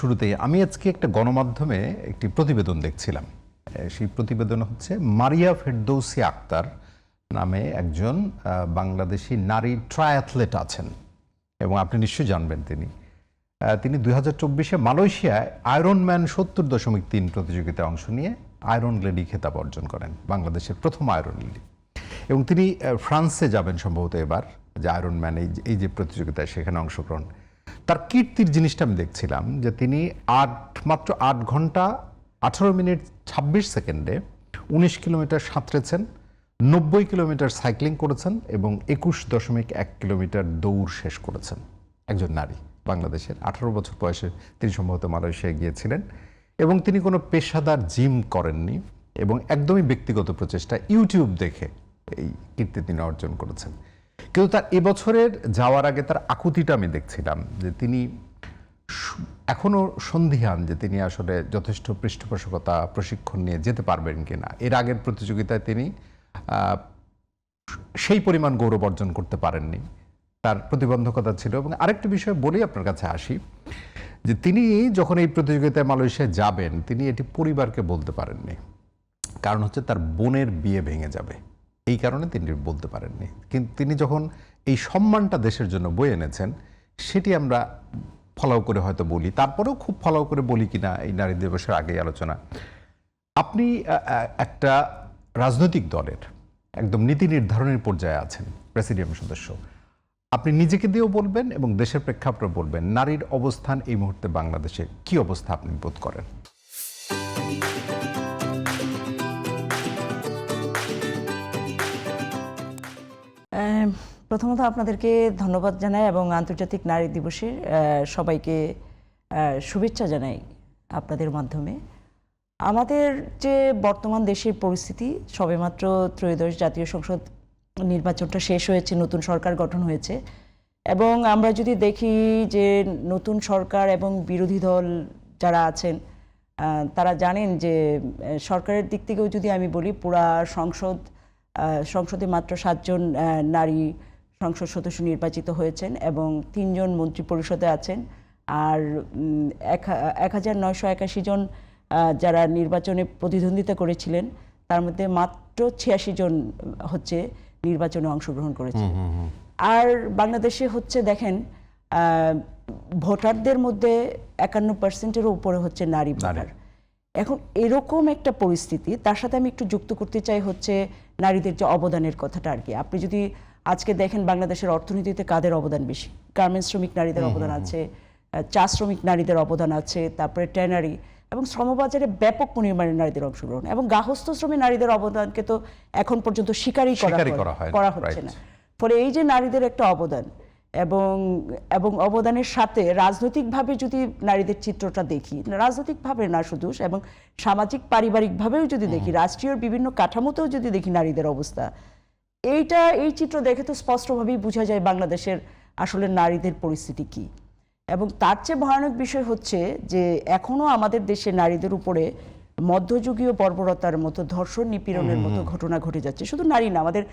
শুরুতেই আমি আজকে একটা গণমাধ্যমে একটি প্রতিবেদন দেখছিলাম। সেই প্রতিবেদন হচ্ছে মারিয়া ফেরদৌসী আক্তার নামে একজন বাংলাদেশি নারী ট্রায়াথলেট আছেন এবং আপনি নিশ্চয়ই জানবেন তিনি 2024-এ মালয়েশিয়ায় আয়রনম্যান 70.3 প্রতিযোগিতায় অংশ নিয়ে আয়রন লেডি খেতাব অর্জন করেন, বাংলাদেশের প্রথম আয়রন লেডি। এবং তিনি ফ্রান্সে যাবেন সম্ভবত এবার, যে আয়রনম্যান এই যে প্রতিযোগিতায় সেখানে অংশগ্রহণ। তার কীর্তির জিনিসটা আমি দেখছিলাম যে তিনি মাত্র 8 ঘন্টা 18 মিনিট 26 সেকেন্ডে 19 কিলোমিটার সাঁতরেছেন, 90 কিলোমিটার সাইক্লিং করেছেন এবং 21.1 কিলোমিটার দৌড় শেষ করেছেন। একজন নারী, বাংলাদেশের 18 বছর বয়সে তিনি সম্ভবত মালয়েশিয়ায় গিয়েছিলেন এবং তিনি কোনো পেশাদার জিম করেননি এবং একদমই ব্যক্তিগত প্রচেষ্টা, ইউটিউব দেখে এই কীর্তি তিনি অর্জন করেছেন। কিন্তু তার এবছরের যাওয়ার আগে তার আকুতিটা আমি দেখছিলাম যে তিনি এখনও সন্দিহান যে তিনি আসলে যথেষ্ট পৃষ্ঠপোষকতা প্রশিক্ষণ নিয়ে যেতে পারবেন কিনা। এর আগের প্রতিযোগিতায় তিনি সেই পরিমাণ গৌরব অর্জন করতে পারেননি, তার প্রতিবন্ধকতা ছিল। এবং আরেকটি বিষয় বলেই আপনার কাছে আসি যে তিনি যখন এই প্রতিযোগিতায় মালয়েশিয়ায় যাবেন তিনি এটি পরিবারকে বলতে পারেননি, কারণ হচ্ছে তার বোনের বিয়ে ভেঙে যাবে, এই কারণে তিনি বলতে পারেননি। কিন্তু তিনি যখন এই সম্মানটা দেশের জন্য বয়ে এনেছেন সেটি আমরা ফলো করে হয়তো বলি, তারপরেও খুব ফলো করে বলি কিনা এই নারী দিবসের আগেই আলোচনা। আপনি একটা রাজনৈতিক দলের একদম নীতি নির্ধারণের পর্যায়ে আছেন, প্রেসিডিয়াম সদস্য। আপনি নিজেকে দিয়েও বলবেন এবং দেশের প্রেক্ষাপটে বলবেন নারীর অবস্থান এই মুহূর্তে বাংলাদেশে কি অবস্থা আপনি বোধ করেন? প্রথমত আপনাদেরকে ধন্যবাদ জানাই এবং আন্তর্জাতিক নারী দিবসের সবাইকে শুভেচ্ছা জানাই আপনাদের মাধ্যমে। আমাদের যে বর্তমান দেশের পরিস্থিতি, সবেমাত্র ত্রয়োদশ জাতীয় সংসদ নির্বাচনটা শেষ হয়েছে, নতুন সরকার গঠন হয়েছে এবং আমরা যদি দেখি যে নতুন সরকার এবং বিরোধী দল যারা আছেন তারা জানেন যে সরকারের দিক থেকেও যদি আমি বলি, পুরা সংসদে মাত্র 7 জন নারী সংসদ সদস্য নির্বাচিত হয়েছেন এবং 3 জন মন্ত্রী পরিষদে আছেন। আর 1981 জন যারা নির্বাচনে প্রতিদ্বন্দ্বিতা করেছিলেন তার মধ্যে মাত্র 86 জন হচ্ছে নির্বাচনে অংশগ্রহণ করেছে। আর বাংলাদেশে হচ্ছে দেখেন ভোটারদের মধ্যে 51%-এরও উপরে হচ্ছে নারী ভোটার। এখন এরকম একটা পরিস্থিতি, তার সাথে আমি একটু যুক্ত করতে চাই হচ্ছে নারীদের যে অবদানের কথাটা আর কি। আপনি যদি আজকে দেখেন বাংলাদেশের অর্থনীতিতে কাদের অবদান বেশি, গার্মেন্টস শ্রমিক নারীদের অবদান আছে, চা শ্রমিক নারীদের অবদান আছে, তারপরে ট্যানারি এবং শ্রমবাজারে ব্যাপক পরিমাণে নারীদের অংশগ্রহণ এবং গার্হস্থ্য শ্রমিক নারীদের অবদানকে তো এখন পর্যন্ত স্বীকারই করা হচ্ছে না। ফলে এই যে নারীদের একটা অবদান এবং অবদানের সাথে রাজনৈতিকভাবে যদি নারীদের চিত্রটা দেখি, রাজনৈতিকভাবে না শুধু, এবং সামাজিক পারিবারিকভাবেও যদি দেখি, রাষ্ট্রীয় বিভিন্ন কাঠামোতেও যদি দেখি নারীদের অবস্থা, এই চিত্র দেখে তো স্পষ্টভাবেই বোঝা যায় বাংলাদেশের আসলে নারীদের পরিস্থিতি কি। এবং তার চেয়ে ভয়ানক বিষয় হচ্ছে যে এখনও আমাদের দেশে নারীদের উপরে মধ্যযুগীয় বর্বরতার মতো, ধর্ষণ নিপীড়নের মতো ঘটনা ঘটে যাচ্ছে। শুধু নারী না, আমাদের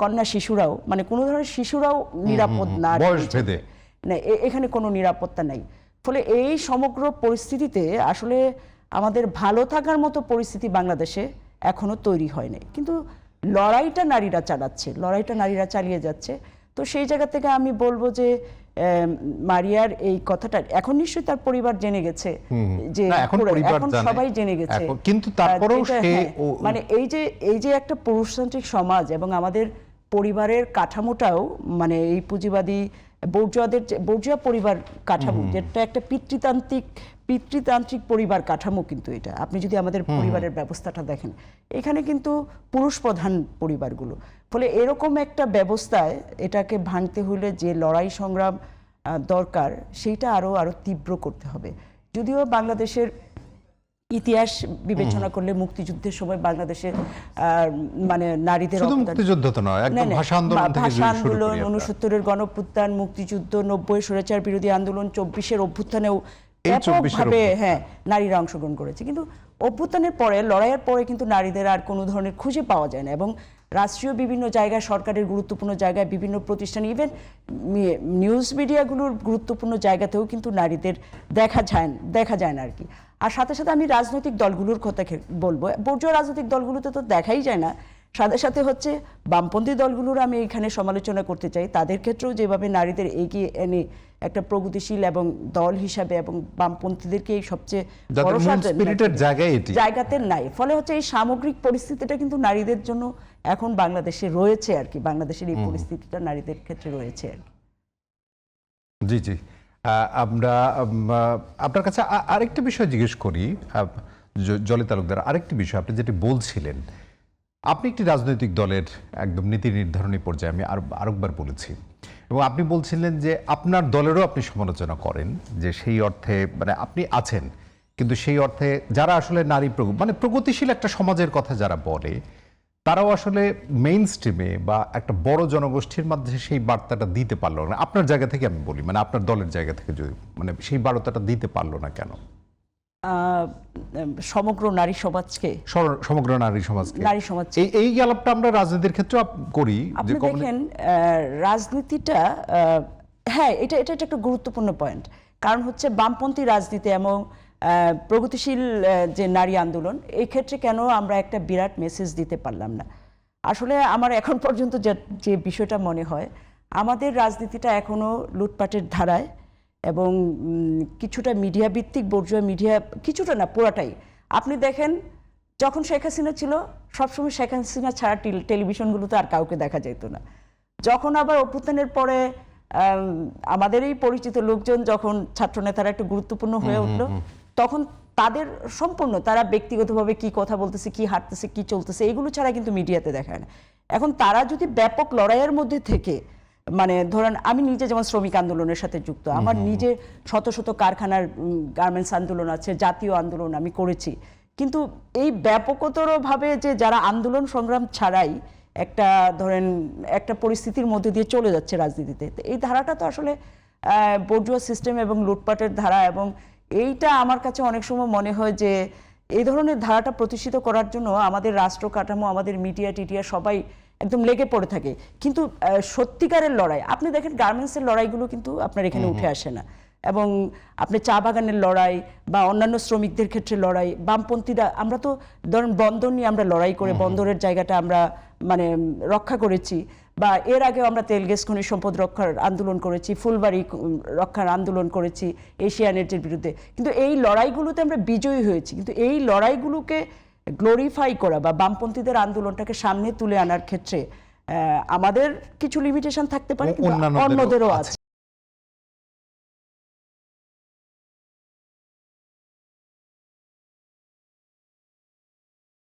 কন্যা শিশুরাও, মানে কোনো ধরনের শিশুরাও নিরাপদ না, এখানে কোনো নিরাপত্তা নাই। ফলে এই সমগ্র পরিস্থিতিতে আসলে আমাদের ভালো থাকার মতো পরিস্থিতি বাংলাদেশে এখনো তৈরি হয়নি, কিন্তু লড়াইটা নারীরা চালাচ্ছে, লড়াইটা নারীরা চালিয়ে যাচ্ছে। তো সেই জায়গা থেকে আমি বলবো যে মারিয়ার এই কথাটা এখন নিশ্চয়ই তার পরিবার জেনে গেছে, যে এখন সবাই জেনে গেছে, কিন্তু তারপরেও মানে এই যে একটা পুরুষতান্ত্রিক সমাজ এবং আমাদের পরিবারের কাঠামোটাও, মানে এই পুঁজিবাদী বৌর্জুয়া পরিবার কাঠামো, যেটা একটা পিতৃতান্ত্রিক পরিবার কাঠামো, কিন্তু এটা আপনি যদি আমাদের পরিবারের ব্যবস্থাটা দেখেন, এখানে কিন্তু পুরুষ প্রধান পরিবারগুলো। ফলে এরকম একটা ব্যবস্থায় এটাকে ভাঙতে হলে যে লড়াই সংগ্রাম দরকার, সেইটা আরো তীব্র করতে হবে। যদিও বাংলাদেশের ইতিহাস বিবেচনা করলে মুক্তিযুদ্ধের সময় বাংলাদেশের মানে নারীদের ভাষা আন্দোলন, 69-এর গণঅভ্যুত্থান, মুক্তিযুদ্ধ, 90 স্বৈরাচার বিরোধী আন্দোলন, 24-এর অভ্যুত্থানেও ব্যাপকভাবে নারীরা অংশগ্রহণ করেছে। কিন্তু অভ্যুত্থানের পরে, লড়াইয়ের পরে কিন্তু নারীদের আর কোনো ধরনের খুঁজে পাওয়া যায় না এবং রাষ্ট্রীয় বিভিন্ন জায়গায়, সরকারের গুরুত্বপূর্ণ জায়গায়, বিভিন্ন প্রতিষ্ঠান, ইভেন নিউজ মিডিয়াগুলোর গুরুত্বপূর্ণ জায়গাতেও কিন্তু নারীদের দেখা যায় না আর কি। আর সাথে সাথে আমি রাজনৈতিক দলগুলোর কথা বলবো, বর্জীয় রাজনৈতিক দলগুলোতে তো দেখাই যায় না। সাথে সাথে হচ্ছে বামপন্থী দলগুলোর আমি এখানে সমালোচনা করতে চাই, তাদের ক্ষেত্রেও যেভাবে নারীদের এগিয়ে এনে একটা প্রগতিশীল এবং দল হিসাবে, এবং বামপন্থীদেরকে এই সবচেয়ে জায়গাতে নাই, ফলে হচ্ছে এই সামগ্রিক পরিস্থিতিটা কিন্তু নারীদের জন্য এখন বাংলাদেশে রয়েছে আর কি। বাংলাদেশের এই পরিস্থিতিটা নারীদের ক্ষেত্রে রয়েছে আর কি। জি জি, আমরা আপনার কাছে আরেকটা বিষয় জিজ্ঞেস করি জলি তালুকদার, আরেকটি বিষয় আপনি যেটি বলছিলেন, আপনি একটি রাজনৈতিক দলের একদম নীতি নির্ধারণী পর্যায়ে, আমি আরেকবার বলেছি, এবং আপনি বলছিলেন যে আপনার দলেরও আপনি সমালোচনা করেন, যে সেই অর্থে মানে আপনি আছেন, কিন্তু সেই অর্থে যারা আসলে নারী মানে প্রগতিশীল একটা সমাজের কথা যারা বলে, তারাও আসলে মেইন স্ট্রিমে বা একটা বড় জনগোষ্ঠীর মধ্যে সেই বার্তাটা দিতে পারলো না। আপনার জায়গা থেকে আমি বলি, মানে আপনার দলের জায়গা থেকে যদি মানে সেই বার্তাটা দিতে পারলো না কেন? সমগ্র নারী সমাজকে, সমগ্র নারী সমাজ এই আলাপটা আমরা রাজনীতির ক্ষেত্রে করি। আপনি দেখেন রাজনীতিটা, হ্যাঁ এটা একটা গুরুত্বপূর্ণ পয়েন্ট, কারণ হচ্ছে বামপন্থী রাজনীতি এবং প্রগতিশীল যে নারী আন্দোলন, এই ক্ষেত্রে কেন আমরা একটা বিরাট মেসেজ দিতে পারলাম না। আসলে আমার এখন পর্যন্ত যে বিষয়টা মনে হয়, আমাদের রাজনীতিটা এখনো লুটপাটের ধারায়, এবং কিছুটা মিডিয়া ভিত্তিক, বর্জীয় মিডিয়া, কিছুটা না পুরাটাই। আপনি দেখেন যখন শেখ হাসিনা ছিল, সবসময় শেখ হাসিনা ছাড়া টেলিভিশনগুলোতে আর কাউকে দেখা যেত না। যখন আবার অভ্যুত্থানের পরে আমাদের এই পরিচিত লোকজন যখন ছাত্রনেতারা একটু গুরুত্বপূর্ণ হয়ে উঠলো, তখন তাদের সম্পূর্ণ তারা ব্যক্তিগতভাবে কি কথা বলতেছে, কি হাঁটতেছে, কি চলতেছে, এগুলো ছাড়া কিন্তু মিডিয়াতে দেখায় না। এখন তারা যদি ব্যাপক লড়াইয়ের মধ্যে থেকে, মানে ধরেন আমি নিজে যেমন শ্রমিক আন্দোলনের সাথে যুক্ত, আমার নিজে শত শত কারখানার গার্মেন্টস আন্দোলন আছে, জাতীয় আন্দোলন আমি করেছি, কিন্তু এই ব্যাপকতরভাবে যে যারা আন্দোলন সংগ্রাম ছাড়াই একটা ধরেন একটা পরিস্থিতির মধ্যে দিয়ে চলে যাচ্ছে রাজনীতিতে, এই ধারাটা তো আসলে বর্জুয়া সিস্টেম এবং লুটপাটের ধারা, এবং এইটা আমার কাছে অনেক সময় মনে হয় যে এই ধরনের ধারাটা প্রতিষ্ঠিত করার জন্য আমাদের রাষ্ট্র কাঠামো, আমাদের মিডিয়া টিডিয়া সবাই একদম লেগে পড়ে থাকে, কিন্তু সত্যিকারের লড়াই, আপনি দেখেন গার্মেন্টসের লড়াইগুলো কিন্তু আপনার এখানে উঠে আসে না, এবং আপনি চা বাগানের লড়াই বা অন্যান্য শ্রমিকদের ক্ষেত্রে লড়াই, বামপন্থীরা, আমরা তো ধরেন বন্দর নিয়ে আমরা লড়াই করে বন্দরের জায়গাটা আমরা মানে রক্ষা করেছি, বা এর আগে আমরা তেল গ্যাস খনিজ সম্পদ রক্ষার আন্দোলন করেছি, ফুলবাড়ি রক্ষার আন্দোলন করেছি এশিয়ানেটের বিরুদ্ধে, কিন্তু এই লড়াইগুলোতে আমরা বিজয়ী হয়েছি। কিন্তু এই লড়াইগুলোকে গ্লোরিফাই করা বা বামপন্থীদের আন্দোলনটাকে সামনে তুলে আনার ক্ষেত্রে আমাদের কিছু লিমিটেশন থাকতে পারে, কিন্তু অন্যদেরও আছে।